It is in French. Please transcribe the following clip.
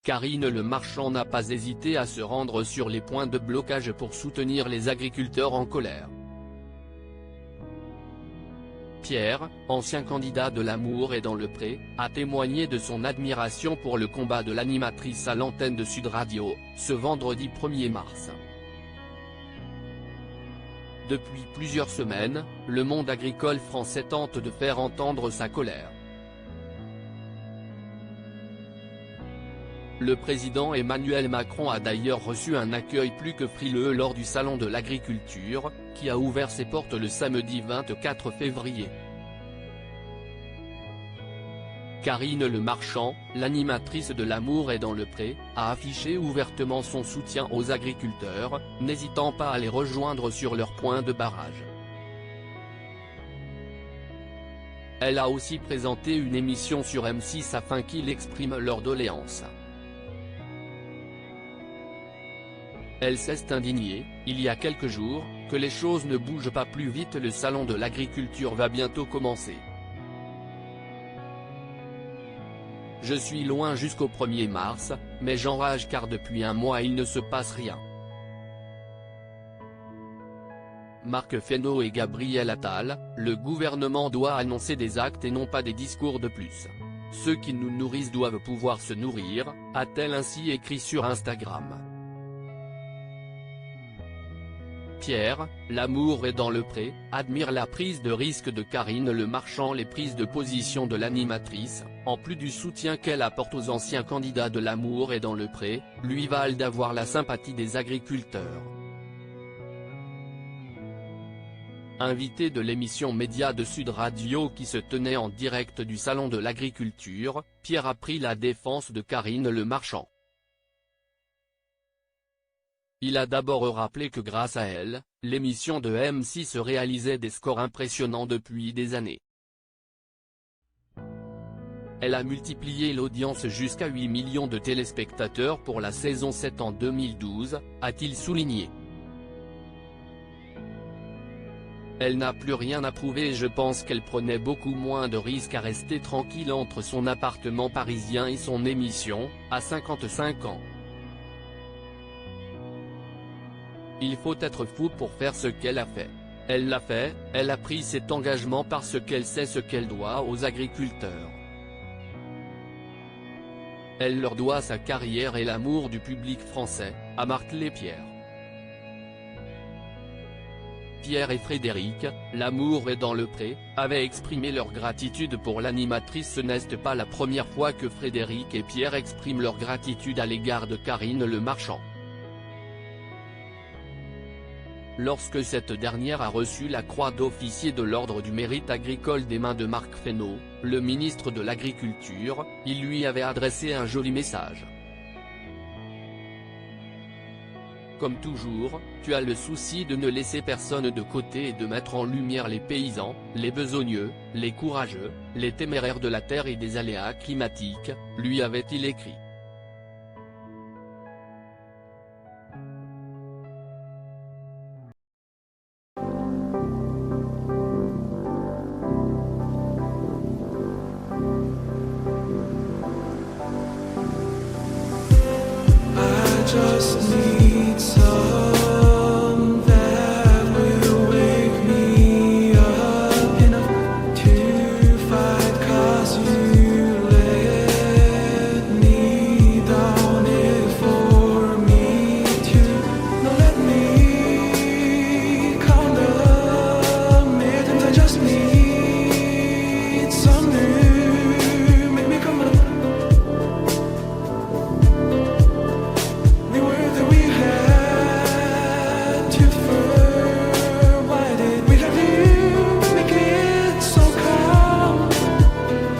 Karine Le Marchand n'a pas hésité à se rendre sur les points de blocage pour soutenir les agriculteurs en colère. Pierre, ancien candidat de l'Amour est dans le Pré, a témoigné de son admiration pour le combat de l'animatrice à l'antenne de Sud Radio, ce vendredi 1er mars. Depuis plusieurs semaines, le monde agricole français tente de faire entendre sa colère. Le président Emmanuel Macron a d'ailleurs reçu un accueil plus que frileux lors du Salon de l'Agriculture, qui a ouvert ses portes le samedi 24 février. Karine Le Marchand, l'animatrice de l'Amour est dans le Pré, a affiché ouvertement son soutien aux agriculteurs, n'hésitant pas à les rejoindre sur leur point de barrage. Elle a aussi présenté une émission sur M6 afin qu'ils expriment leurs doléances. Elle s'est indignée, il y a quelques jours, que les choses ne bougent pas plus vite. Le salon de l'agriculture va bientôt commencer. Je suis loin jusqu'au 1er mars, mais j'enrage car depuis un mois il ne se passe rien. Marc Fesneau et Gabriel Attal, le gouvernement doit annoncer des actes et non pas des discours de plus. Ceux qui nous nourrissent doivent pouvoir se nourrir, a-t-elle ainsi écrit sur Instagram. Pierre, l'Amour est dans le Pré, admire la prise de risque de Karine Le Marchand. Les prises de position de l'animatrice, en plus du soutien qu'elle apporte aux anciens candidats de l'Amour est dans le Pré, lui valent d'avoir la sympathie des agriculteurs. Invité de l'émission Média de Sud Radio qui se tenait en direct du Salon de l'Agriculture, Pierre a pris la défense de Karine Le Marchand. Il a d'abord rappelé que grâce à elle, l'émission de M6 réalisait des scores impressionnants depuis des années. Elle a multiplié l'audience jusqu'à 8 millions de téléspectateurs pour la saison 7 en 2012, a-t-il souligné. Elle n'a plus rien à prouver et je pense qu'elle prenait beaucoup moins de risques à rester tranquille entre son appartement parisien et son émission, à 55 ans. Il faut être fou pour faire ce qu'elle a fait. Elle l'a fait, elle a pris cet engagement parce qu'elle sait ce qu'elle doit aux agriculteurs. Elle leur doit sa carrière et l'amour du public français, a martelé Pierre. Pierre et Frédéric, l'Amour est dans le Pré, avaient exprimé leur gratitude pour l'animatrice. Ce n'est pas la première fois que Frédéric et Pierre expriment leur gratitude à l'égard de Karine Le Marchand. Lorsque cette dernière a reçu la croix d'officier de l'Ordre du Mérite agricole des mains de Marc Fesneau, le ministre de l'Agriculture, il lui avait adressé un joli message. Comme toujours, tu as le souci de ne laisser personne de côté et de mettre en lumière les paysans, les besogneux, les courageux, les téméraires de la terre et des aléas climatiques, lui avait-il écrit.